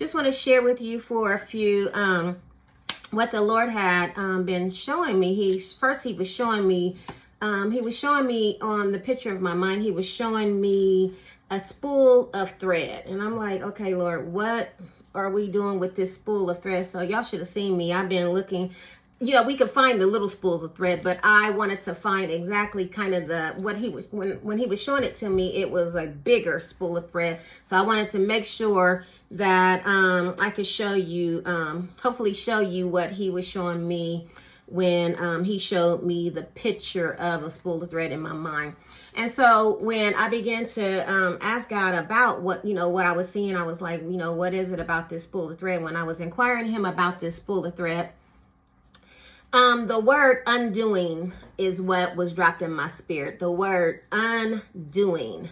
just want to share with you for a few what the Lord had been showing me. He was showing me on the picture of my mind, he was showing me a spool of thread. And I'm like, okay, Lord, what are we doing with this spool of thread? So y'all should have seen me. I've been looking, we could find the little spools of thread, but I wanted to find exactly kind of when he was showing it to me, it was a bigger spool of thread. So I wanted to make sure that I could show you, hopefully show you what he was showing me when he showed me the picture of a spool of thread in my mind. And so when I began to ask God about what I was seeing, I was like, what is it about this spool of thread? When I was inquiring him about this spool of thread, the word undoing is what was dropped in my spirit. The word undoing.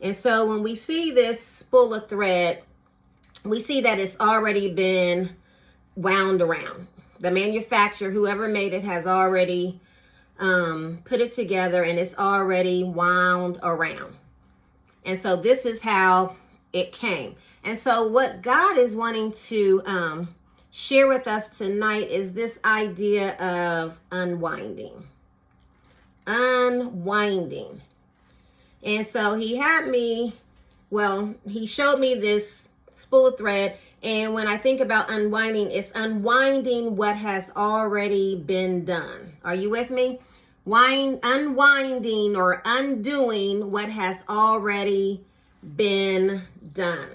And so when we see this spool of thread, we see that it's already been wound around. The manufacturer, whoever made it, has already put it together and it's already wound around. And so this is how it came. And so what God is wanting to share with us tonight is this idea of unwinding. Unwinding. And so he showed me this spool of thread. And when I think about unwinding, it's unwinding what has already been done. Are you with me? Unwinding or undoing what has already been done.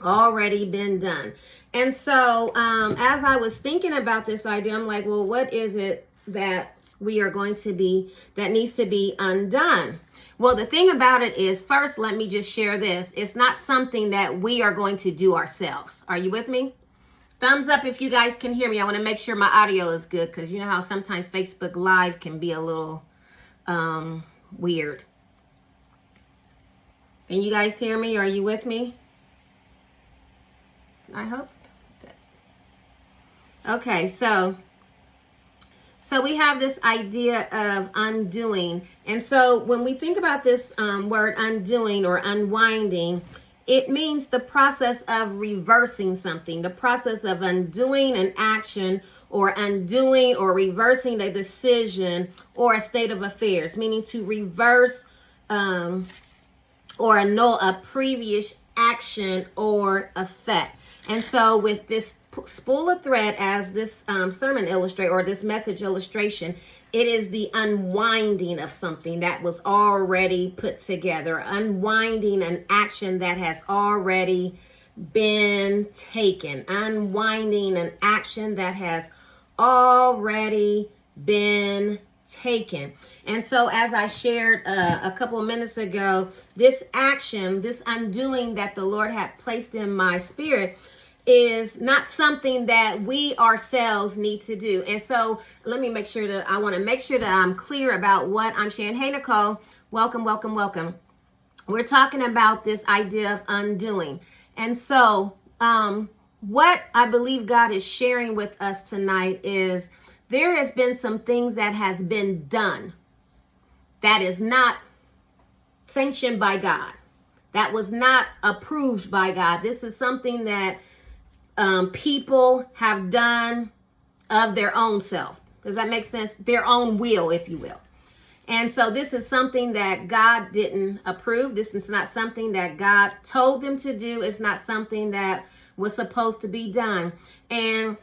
Already been done. And so as I was thinking about this idea, I'm like, well, what is it that that needs to be undone? Well, the thing about it is, first, let me just share this. It's not something that we are going to do ourselves. Are you with me? Thumbs up if you guys can hear me. I want to make sure my audio is good because you know how sometimes Facebook Live can be a little weird. Can you guys hear me? Are you with me? I hope. Okay, so we have this idea of undoing. And so when we think about this word undoing or unwinding, it means the process of reversing something, the process of undoing an action or undoing or reversing a decision or a state of affairs, meaning to reverse or annul a previous action or effect. And so with this spool of thread as this sermon illustrate or this message illustration, it is the unwinding of something that was already put together, unwinding an action that has already been taken, unwinding an action that has already been taken. And so as I shared a couple of minutes ago, this action, this undoing that the Lord had placed in my spirit is not something that we ourselves need to do. And so I want to make sure that I'm clear about what I'm sharing. Hey, Nicole, welcome, welcome, welcome. We're talking about this idea of undoing. And so what I believe God is sharing with us tonight is there has been some things that has been done that is not sanctioned by God, that was not approved by God. This is something that people have done of their own self. Does that make sense? Their own will, if you will. And so this is something that God didn't approve. This is not something that God told them to do. It's not something that was supposed to be done. And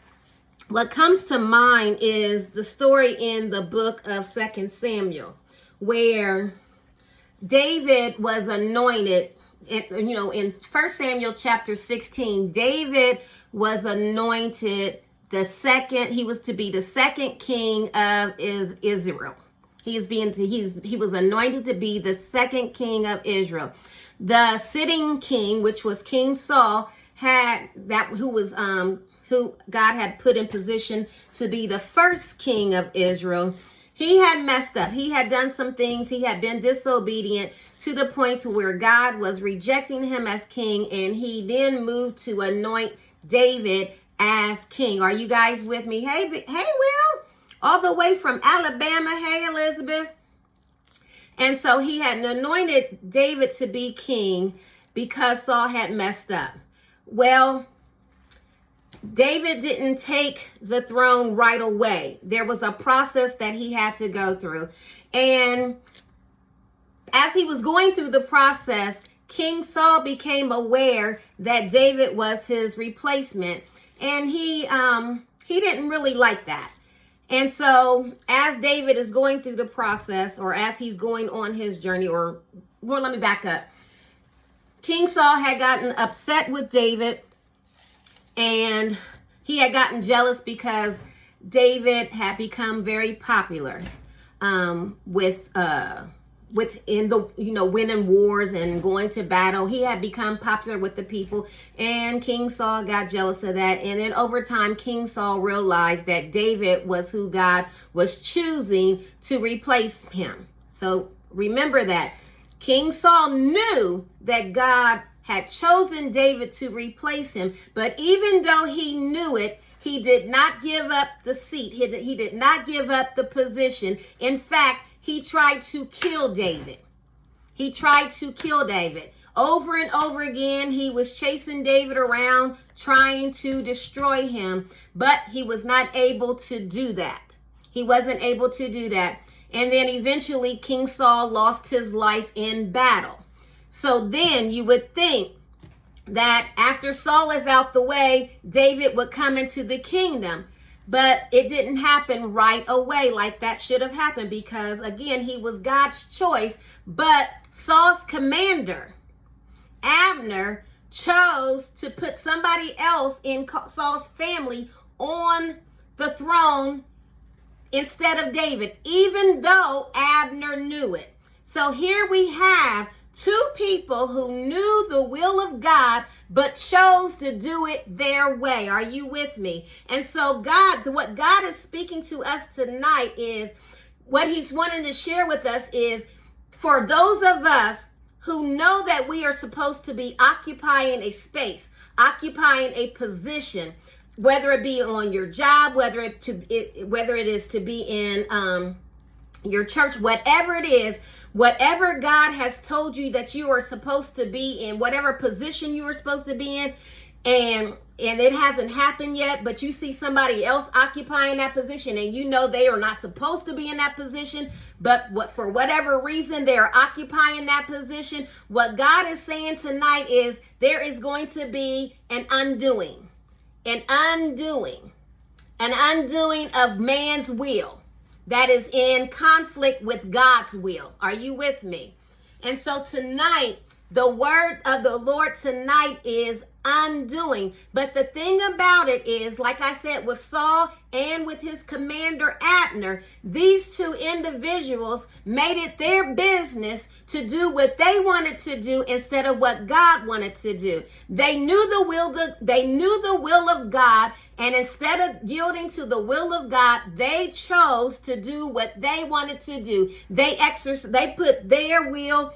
what comes to mind is the story in the book of 2 Samuel, where David was anointed. In 1 Samuel chapter 16, David was anointed he was to be the second king of Israel. He was anointed to be the second king of Israel. The sitting king, which was King Saul, who God had put in position to be the first king of Israel. He had messed up. He had done some things. He had been disobedient to the point to where God was rejecting him as king. And he then moved to anoint David as king. Are you guys with me? Hey, Will, all the way from Alabama. Hey, Elizabeth. And so he had anointed David to be king because Saul had messed up. Well, David didn't take the throne right away. There was a process that he had to go through. And as he was going through the process, King Saul became aware that David was his replacement. And he didn't really like that. And so as David is going through the process, or as he's going on his journey, well, let me back up. King Saul had gotten upset with David, and he had gotten jealous because David had become very popular within the, winning wars and going to battle. He had become popular with the people, and King Saul got jealous of that. And then over time, King Saul realized that David was who God was choosing to replace him. So remember that King Saul knew that God had chosen David to replace him, but even though he knew it, he did not give up the seat. He did not give up the position. In fact, he tried to kill David. He tried to kill David. Over and over again, he was chasing David around, trying to destroy him, but he was not able to do that. He wasn't able to do that. And then eventually, King Saul lost his life in battle. So then you would think that after Saul is out the way, David would come into the kingdom. But it didn't happen right away like that should have happened, because again, he was God's choice. But Saul's commander, Abner, chose to put somebody else in Saul's family on the throne instead of David, even though Abner knew it. So here we have two people who knew the will of God, but chose to do it their way. Are you with me? And so what God is speaking to us tonight is, what he's wanting to share with us is, for those of us who know that we are supposed to be occupying a space, occupying a position, whether it be on your job, whether it is to be in your church, whatever it is, whatever God has told you that you are supposed to be in, whatever position you are supposed to be in, and it hasn't happened yet, but you see somebody else occupying that position, and you know they are not supposed to be in that position, but for whatever reason they are occupying that position. What God is saying tonight is there is going to be an undoing of man's will that is in conflict with God's will. Are you with me? And so tonight, the word of the Lord tonight is undoing. But the thing about it is, like I said, with Saul and with his commander Abner, these two individuals made it their business to do what they wanted to do instead of what God wanted to do. They knew the will of God, and instead of yielding to the will of God, they chose to do what they wanted to do. They put their will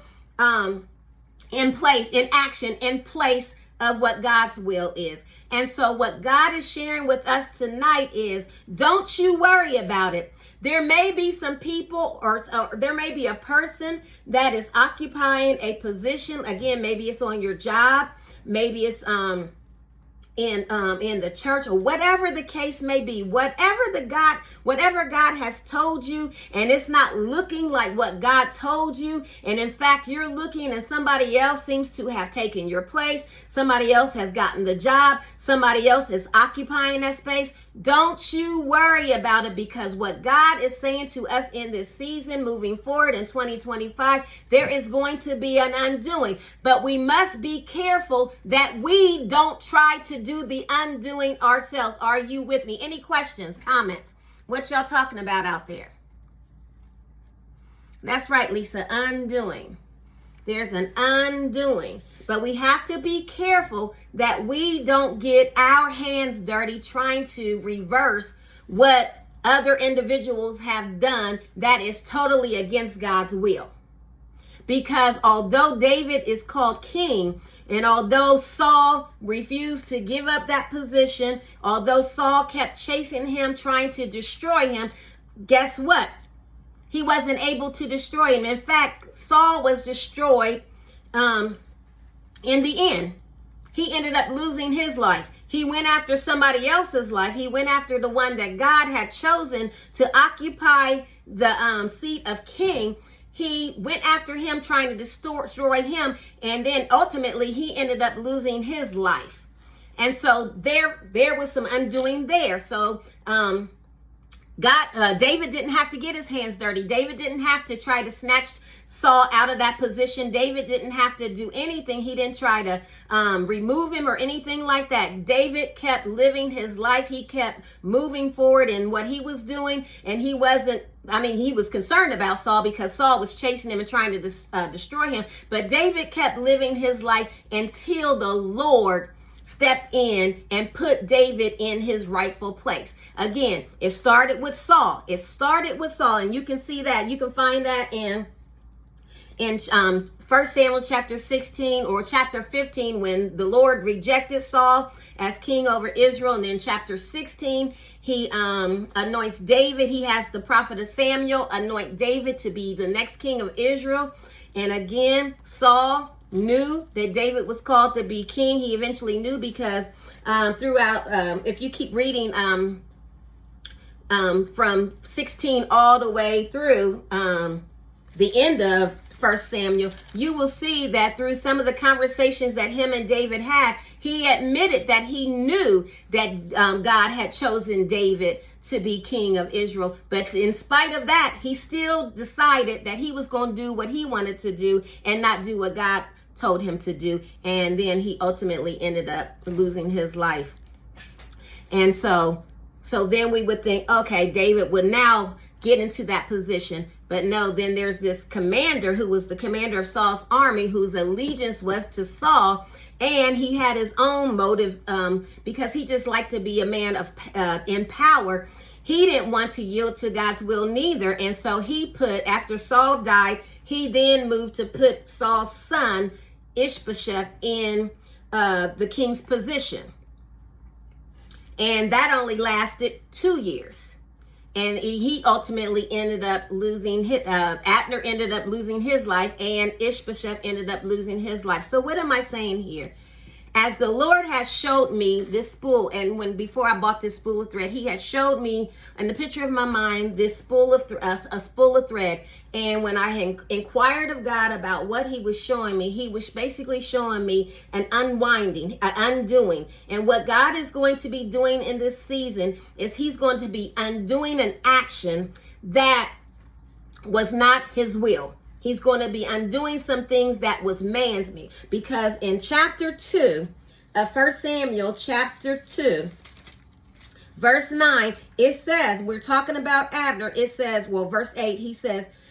in place of what God's will is. And so what God is sharing with us tonight is, don't you worry about it. There may be some people, or there may be a person that is occupying a position. Again, maybe it's on your job, maybe it's in the church, or whatever the case may be, whatever God has told you, and it's not looking like what God told you, and in fact you're looking and somebody else seems to have taken your place, somebody else has gotten the job, somebody else is occupying that space. Don't you worry about it, because what God is saying to us in this season, moving forward in 2025, there is going to be an undoing. But we must be careful that we don't try to do the undoing ourselves. Are you with me? Any questions, comments? What y'all talking about out there? That's right, Lisa, undoing. There's an undoing. But we have to be careful that we don't get our hands dirty trying to reverse what other individuals have done that is totally against God's will. Because although David is called king, and although Saul refused to give up that position, although Saul kept chasing him, trying to destroy him, guess what? He wasn't able to destroy him. In fact, Saul was destroyed in the end. He ended up losing his life. He went after somebody else's life. He went after the one that God had chosen to occupy the seat of king. He went after him, trying to destroy him. And then ultimately he ended up losing his life. And so there was some undoing there. So David didn't have to get his hands dirty. David didn't have to try to snatch Saul out of that position. David didn't have to do anything. He didn't try to remove him or anything like that. David kept living his life. He kept moving forward in what he was doing. And he was concerned about Saul because Saul was chasing him and trying to destroy him. But David kept living his life until the Lord stepped in and put David in his rightful place. Again, it started with Saul. And you can see that. You can find that in 1 Samuel chapter 16 or chapter 15, when the Lord rejected Saul as king over Israel. And then chapter 16, he anoints David. He has the prophet of Samuel anoint David to be the next king of Israel. And again, Saul knew that David was called to be king. He eventually knew because throughout, if you keep reading from 16 all the way through the end of 1 Samuel, you will see that through some of the conversations that him and David had, he admitted that he knew that God had chosen David to be king of Israel. But in spite of that, he still decided that he was going to do what he wanted to do and not do what God told him to do. And then he ultimately ended up losing his life. And so then we would think, okay, David would now get into that position. But no, then there's this commander who was the commander of Saul's army, whose allegiance was to Saul. And he had his own motives because he just liked to be a man of in power. He didn't want to yield to God's will neither. And so after Saul died, he then moved to put Saul's son, Ishbosheth, in the king's position. And that only lasted 2 years. And he ultimately ended up losing Abner ended up losing his life, and Ishbosheth ended up losing his life. So what am I saying here? As the Lord has showed me this spool, and before I bought this spool of thread, he had showed me in the picture of my mind this spool of a spool of thread. And when I had inquired of God about what he was showing me, he was basically showing me an unwinding, an undoing. And what God is going to be doing in this season is he's going to be undoing an action that was not his will. He's going to be undoing some things that was man's made. Because in chapter 2 of 1 Samuel, chapter 2, verse 9, it says, we're talking about Abner. It says, verse 8,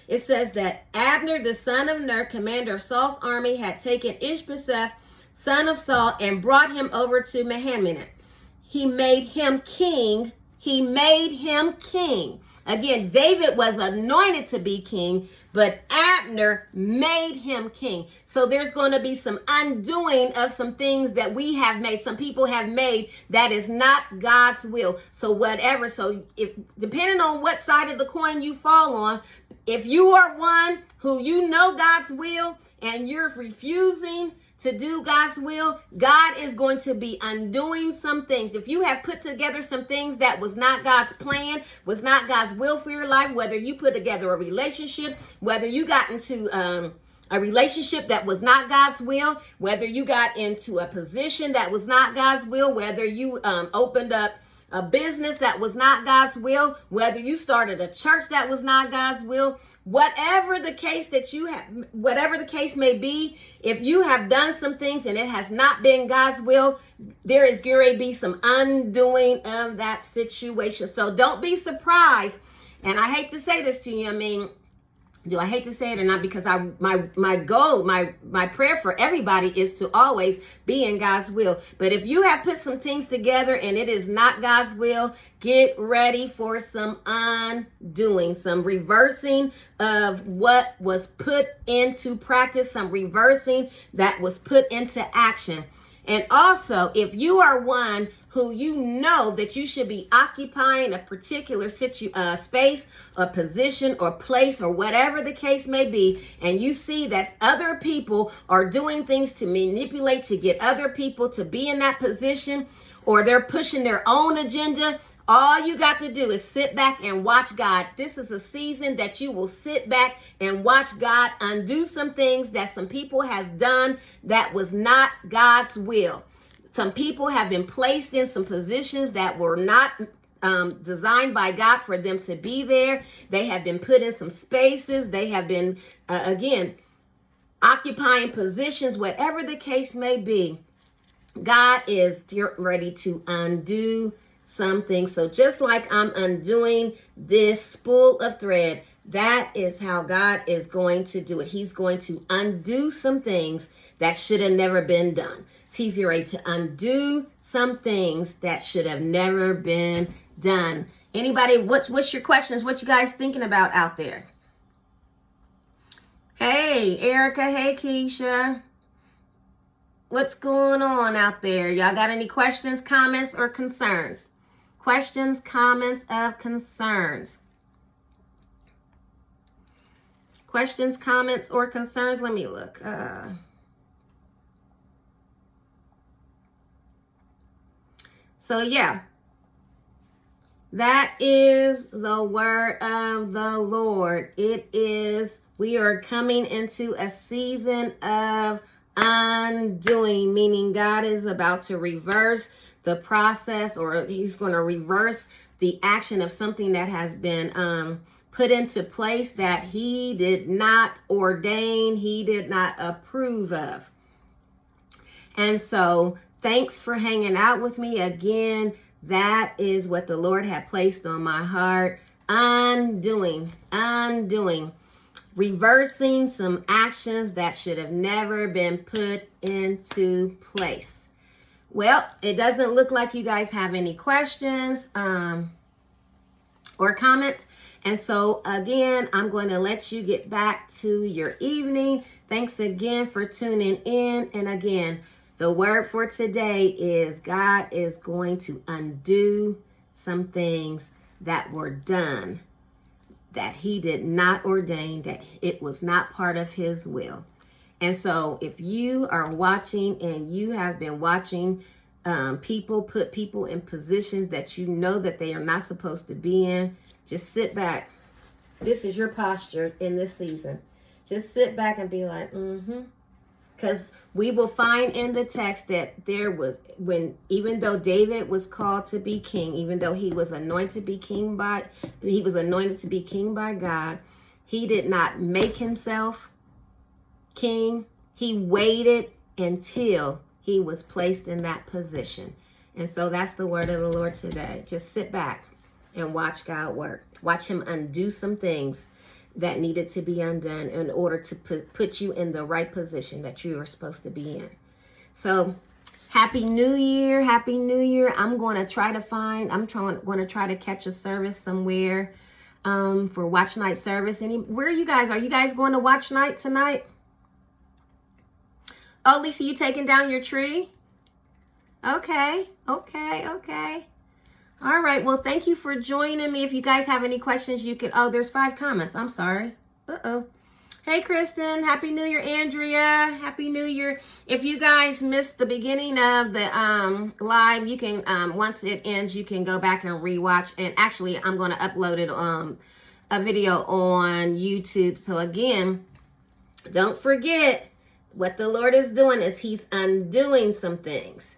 it says that Abner, the son of Ner, commander of Saul's army, had taken Ishbosheth, son of Saul, and brought him over to Mahanaim. He made him king. Again, David was anointed to be king, but Abner made him king. So there's going to be some undoing of some things that we have made, some people have made, that is not God's will. So if depending on what side of the coin you fall on, if you are one who you know God's will and you're refusing to do God's will, God is going to be undoing some things. If you have put together some things that was not God's plan, was not God's will for your life, whether you put together a relationship, whether you got into a relationship that was not God's will, whether you got into a position that was not God's will, whether you opened up a business that was not God's will, whether you started a church that was not God's will, whatever the case may be, if you have done some things and it has not been God's will, there is going to be some undoing of that situation. So don't be surprised. And I hate to say this to you. Do I hate to say it or not? Because my goal, my prayer for everybody is to always be in God's will. But if you have put some things together and it is not God's will, get ready for some undoing, some reversing of what was put into practice, some reversing that was put into action. And also, if you are one who you know that you should be occupying a particular space, a position, or place, or whatever the case may be, and you see that other people are doing things to manipulate, to get other people to be in that position, or they're pushing their own agenda, all you got to do is sit back and watch God. This is a season that you will sit back and watch God undo some things that some people has done that was not God's will. Some people have been placed in some positions that were not designed by God for them to be there. They have been put in some spaces. They have been, again, occupying positions, whatever the case may be. God is ready to undo something. So just like I'm undoing this spool of thread, that is how God is going to do it. He's going to undo some things that should have never been done. He's ready to undo some things that should have never been done. Anybody, what's your questions? What you guys thinking about out there? Hey, Erica. Hey, Keisha. What's going on out there? Y'all got any questions, comments, or concerns? Questions, comments, of concerns. Questions, comments, or concerns? Let me look. So yeah, that is the word of the Lord. It is, we are coming into a season of undoing, meaning God is about to reverse the process, or he's going to reverse the action of something that has been put into place that he did not ordain, he did not approve of. And so thanks for hanging out with me again. That is what the Lord had placed on my heart. Undoing, reversing some actions that should have never been put into place. Well, it doesn't look like you guys have any questions or comments. And so again, I'm going to let you get back to your evening. Thanks again for tuning in. And again, the word for today is God is going to undo some things that were done that he did not ordain, that it was not part of his will. And so if you are watching and you have been watching people put people in positions that you know that they are not supposed to be in, just sit back. This is your posture in this season. Just sit back and be like, Because we will find in the text that there was, even though David was called to be king, even though he was anointed to be king by God, he did not make himself king. He waited until he was placed in that position. And so that's the word of the Lord today. Just sit back and watch God work. Watch him undo some things that needed to be undone in order to put you in the right position that you are supposed to be in. So happy new year. Happy new year. I'm going to try to catch a service somewhere for watch night service. Where are you guys? Are you guys going to watch night tonight? Oh, Lisa, you taking down your tree? Okay. All right. Well, thank you for joining me. If you guys have any questions, you can, there's 5 comments. I'm sorry. Hey, Kristen. Happy New Year, Andrea. Happy New Year. If you guys missed the beginning of the live, you can, once it ends, you can go back and rewatch. And actually, I'm going to upload it a video on YouTube. So again, don't forget, what the Lord is doing is he's undoing some things.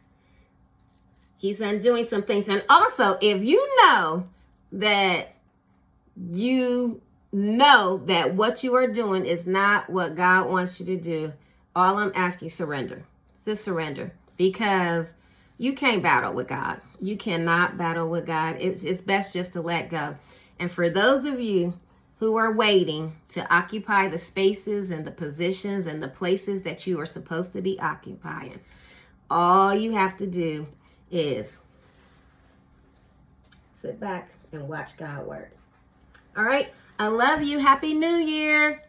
He's undoing some things. And also, if you know that what you are doing is not what God wants you to do, all I'm asking, surrender. Just surrender. Because you can't battle with God. You cannot battle with God. It's best just to let go. And for those of you who are waiting to occupy the spaces and the positions and the places that you are supposed to be occupying, all you have to do is sit back and watch God work. All right. I love you. Happy New Year.